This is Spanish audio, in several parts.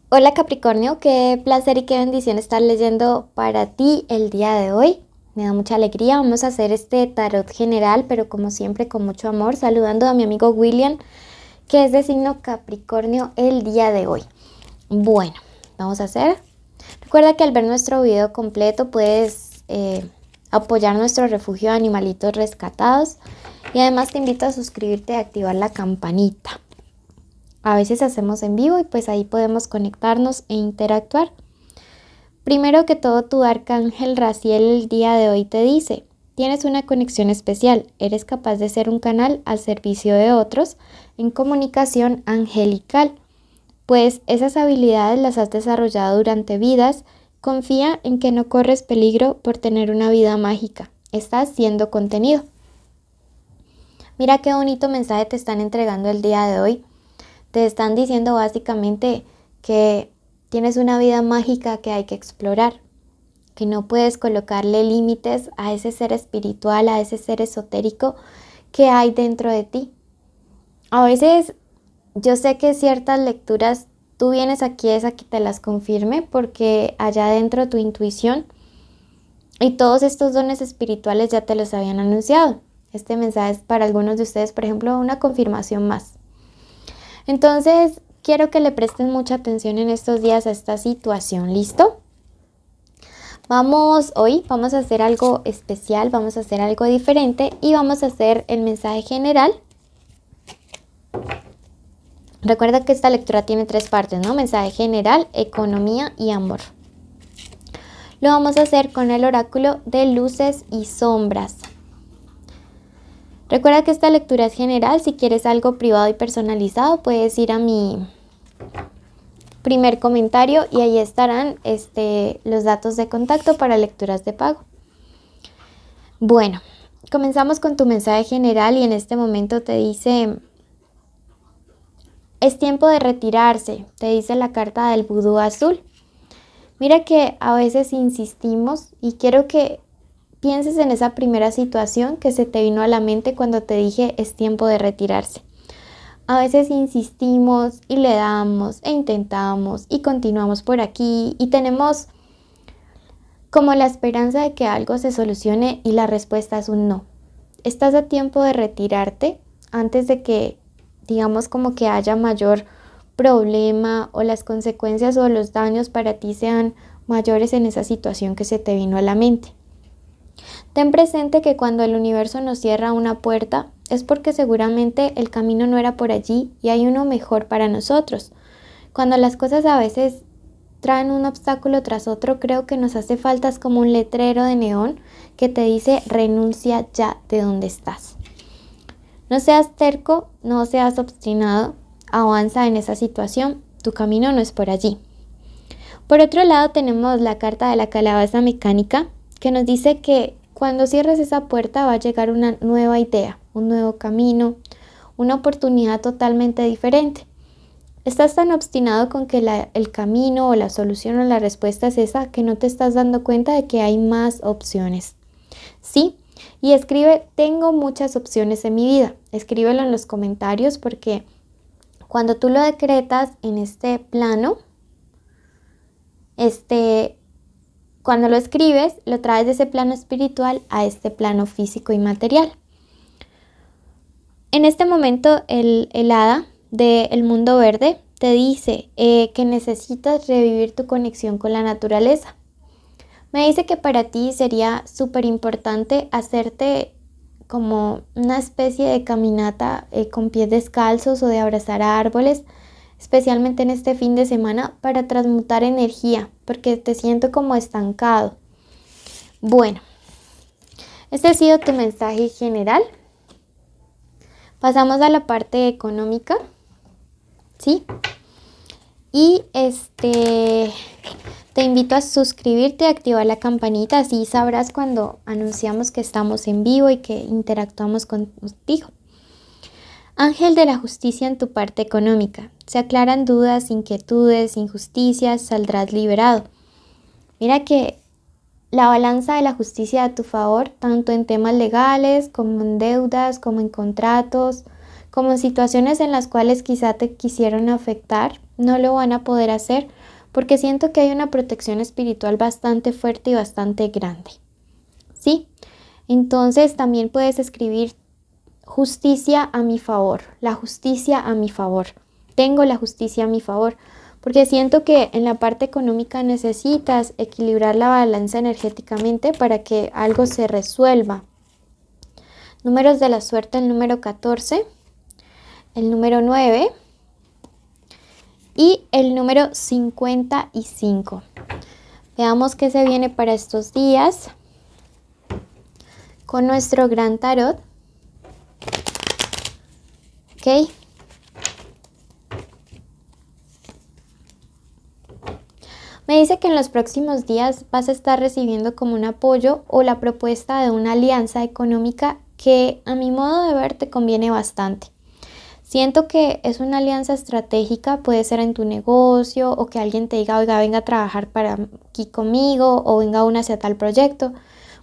Hola Capricornio, qué placer y qué bendición estar leyendo para ti el día de hoy. Me da mucha alegría. Vamos a hacer este tarot general, pero como siempre con mucho amor, saludando a mi amigo William, que es de signo Capricornio el día de hoy. Bueno, vamos a hacer. Recuerda que al ver nuestro video completo puedes apoyar nuestro refugio de animalitos rescatados y además te invito a suscribirte y activar la campanita. A veces hacemos en vivo y pues ahí podemos conectarnos e interactuar. Primero que todo, tu arcángel Raziel el día de hoy te dice: tienes una conexión especial, eres capaz de ser un canal al servicio de otros en comunicación angelical, pues esas habilidades las has desarrollado durante vidas. Confía en que no corres peligro por tener una vida mágica, estás siendo contenido. Mira qué bonito mensaje te están entregando el día de hoy. Te están diciendo básicamente que tienes una vida mágica que hay que explorar, que no puedes colocarle límites a ese ser espiritual, a ese ser esotérico que hay dentro de ti. A veces yo sé que ciertas lecturas tú vienes aquí es a que te las confirme, porque allá adentro tu intuición y todos estos dones espirituales ya te los habían anunciado. Este mensaje es para algunos de ustedes, por ejemplo, una confirmación más. Entonces, quiero que le presten mucha atención en estos días a esta situación, ¿listo? Hoy vamos a hacer algo especial, vamos a hacer algo diferente y vamos a hacer el mensaje general. Recuerda que esta lectura tiene tres partes, ¿no? Mensaje general, economía y amor. Lo vamos a hacer con el oráculo de luces y sombras. Recuerda que esta lectura es general. Si quieres algo privado y personalizado, puedes ir a mi primer comentario y ahí estarán los datos de contacto para lecturas de pago. Bueno, comenzamos con tu mensaje general y en este momento te dice: es tiempo de retirarse, te dice la carta del vudú azul. Mira que a veces insistimos y quiero que pienses en esa primera situación que se te vino a la mente cuando te dije es tiempo de retirarse. A veces insistimos y le damos e intentamos y continuamos por aquí y tenemos como la esperanza de que algo se solucione y la respuesta es un no. Estás a tiempo de retirarte antes de que, digamos, como que haya mayor problema o las consecuencias o los daños para ti sean mayores en esa situación que se te vino a la mente. Ten presente que cuando el universo nos cierra una puerta es porque seguramente el camino no era por allí y hay uno mejor para nosotros. Cuando las cosas a veces traen un obstáculo tras otro, creo que nos hace falta es como un letrero de neón que te dice: renuncia ya de donde estás. No seas terco, no seas obstinado, avanza en esa situación, tu camino no es por allí. Por otro lado tenemos la carta de la calabaza mecánica que nos dice que cuando cierres esa puerta va a llegar una nueva idea, un nuevo camino, una oportunidad totalmente diferente. Estás tan obstinado con que el camino o la solución o la respuesta es esa que no te estás dando cuenta de que hay más opciones. Sí, y escribe: tengo muchas opciones en mi vida. Escríbelo en los comentarios porque cuando tú lo decretas en este plano, cuando lo escribes, lo traes de ese plano espiritual a este plano físico y material. En este momento, el hada del mundo verde te dice que necesitas revivir tu conexión con la naturaleza. Me dice que para ti sería súper importante hacerte como una especie de caminata con pies descalzos o de abrazar a árboles, especialmente en este fin de semana, para transmutar energía, porque te siento como estancado. Bueno, este ha sido tu mensaje general. Pasamos a la parte económica, ¿sí? Y te invito a suscribirte y activar la campanita, así sabrás cuando anunciamos que estamos en vivo y que interactuamos contigo. Ángel de la justicia en tu parte económica. Se aclaran dudas, inquietudes, injusticias, saldrás liberado. Mira que la balanza de la justicia a tu favor, tanto en temas legales, como en deudas, como en contratos, como en situaciones en las cuales quizá te quisieron afectar, no lo van a poder hacer porque siento que hay una protección espiritual bastante fuerte y bastante grande. ¿Sí? Entonces también puedes escribir justicia a mi favor, la justicia a mi favor. Tengo la justicia a mi favor, porque siento que en la parte económica necesitas equilibrar la balanza energéticamente para que algo se resuelva. Números de la suerte, el número 14, el número 9 y el número 55. Veamos qué se viene para estos días con nuestro gran tarot. ¿Ok? Me dice que en los próximos días vas a estar recibiendo como un apoyo o la propuesta de una alianza económica que a mi modo de ver te conviene bastante. Siento que es una alianza estratégica, puede ser en tu negocio o que alguien te diga, oiga, venga a trabajar para aquí conmigo o venga uno hacia tal proyecto,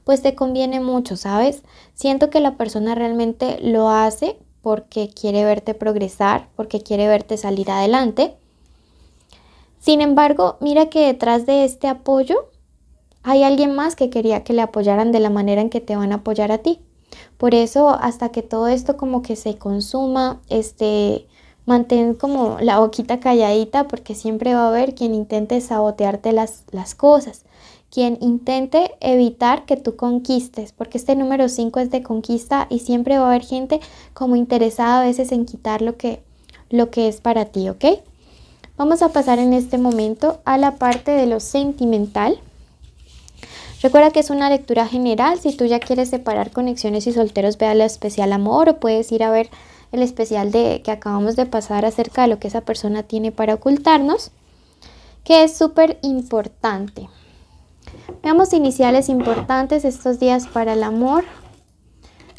pues te conviene mucho, ¿sabes? Siento que la persona realmente lo hace porque quiere verte progresar, porque quiere verte salir adelante. Sin embargo, mira que detrás de este apoyo hay alguien más que quería que le apoyaran de la manera en que te van a apoyar a ti. Por eso, hasta que todo esto como que se consuma, mantén como la boquita calladita porque siempre va a haber quien intente sabotearte las cosas, quien intente evitar que tú conquistes, porque este número 5 es de conquista y siempre va a haber gente como interesada a veces en quitar lo que es para ti, ¿ok? Vamos a pasar en este momento a la parte de lo sentimental. Recuerda que es una lectura general. Si tú ya quieres separar conexiones y solteros, ve al especial amor o puedes ir a ver el especial que acabamos de pasar acerca de lo que esa persona tiene para ocultarnos, que es súper importante. Veamos iniciales importantes estos días para el amor.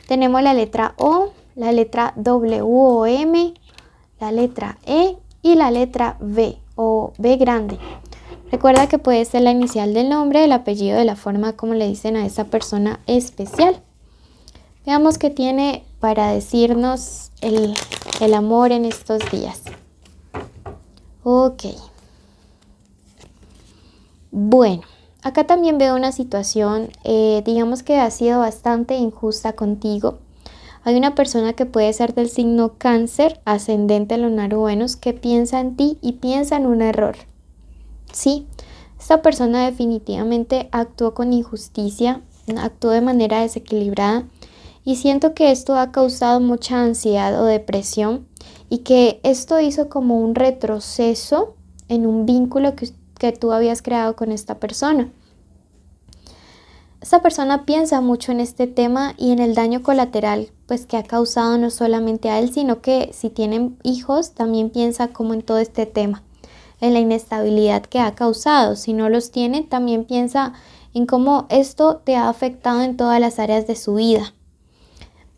Tenemos la letra O, la letra W o M, la letra E y la letra V o B grande. Recuerda que puede ser la inicial del nombre, el apellido, de la forma como le dicen a esa persona especial. Veamos qué tiene para decirnos el amor en estos días. Ok. Bueno, acá también veo una situación, digamos que ha sido bastante injusta contigo. Hay una persona que puede ser del signo Cáncer, ascendente lunar o Venus, que piensa en ti y piensa en un error. Sí, esta persona definitivamente actuó con injusticia, actuó de manera desequilibrada y siento que esto ha causado mucha ansiedad o depresión y que esto hizo como un retroceso en un vínculo que tú habías creado con esta persona. Esta persona piensa mucho en este tema y en el daño colateral pues que ha causado no solamente a él, sino que si tienen hijos también piensa como en todo este tema, en la inestabilidad que ha causado. Si no los tiene, también piensa en cómo esto te ha afectado en todas las áreas de su vida.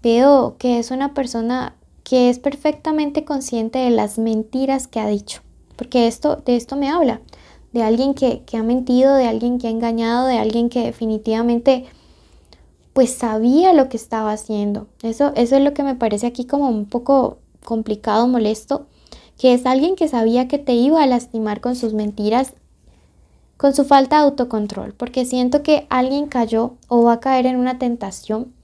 Veo que es una persona que es perfectamente consciente de las mentiras que ha dicho, porque de esto me habla. De alguien que ha mentido, de alguien que ha engañado, de alguien que definitivamente pues sabía lo que estaba haciendo. Eso es lo que me parece aquí como un poco complicado, molesto, que es alguien que sabía que te iba a lastimar con sus mentiras, con su falta de autocontrol, porque siento que alguien cayó o va a caer en una tentación.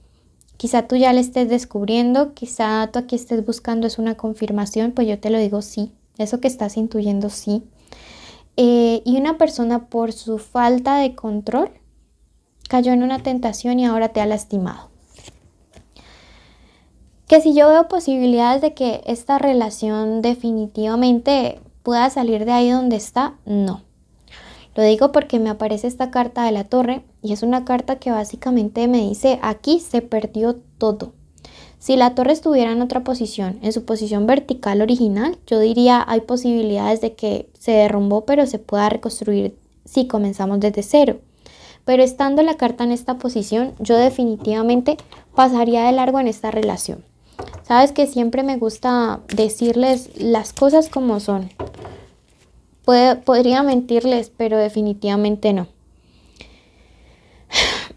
Quizá tú ya le estés descubriendo, quizá tú aquí estés buscando es una confirmación, pues yo te lo digo sí, eso que estás intuyendo sí. Y una persona por su falta de control cayó en una tentación y ahora te ha lastimado. Que si yo veo posibilidades de que esta relación definitivamente pueda salir de ahí donde está, no. Lo digo porque me aparece esta carta de la Torre y es una carta que básicamente me dice, aquí se perdió todo. Si la torre estuviera en otra posición, en su posición vertical original, yo diría hay posibilidades de que se derrumbó, pero se pueda reconstruir si comenzamos desde cero. Pero estando la carta en esta posición, yo definitivamente pasaría de largo en esta relación. Sabes que siempre me gusta decirles las cosas como son. Podría mentirles, pero definitivamente no.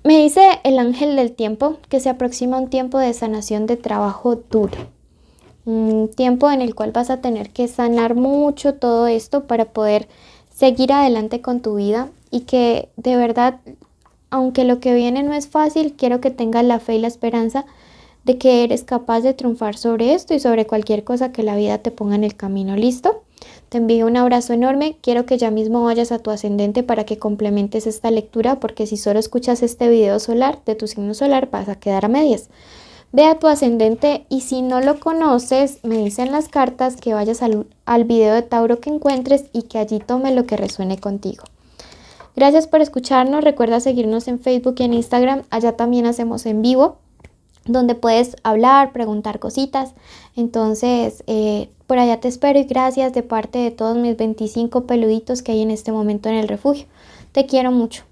Me dice el ángel del tiempo que se aproxima un tiempo de sanación de trabajo duro. un tiempo en el cual vas a tener que sanar mucho todo esto para poder seguir adelante con tu vida y que de verdad, aunque lo que viene no es fácil, quiero que tengas la fe y la esperanza de que eres capaz de triunfar sobre esto y sobre cualquier cosa que la vida te ponga en el camino. ¿Listo? Te envío un abrazo enorme. Quiero que ya mismo vayas a tu ascendente para que complementes esta lectura, porque si solo escuchas este video solar de tu signo solar vas a quedar a medias. Ve a tu ascendente y si no lo conoces, me dicen las cartas que vayas al video de Tauro que encuentres y que allí tome lo que resuene contigo. Gracias por escucharnos. Recuerda seguirnos en Facebook y en Instagram. Allá también hacemos en vivo, donde puedes hablar, preguntar cositas. Entonces, por allá te espero y gracias de parte de todos mis 25 peluditos que hay en este momento en el refugio. Te quiero mucho.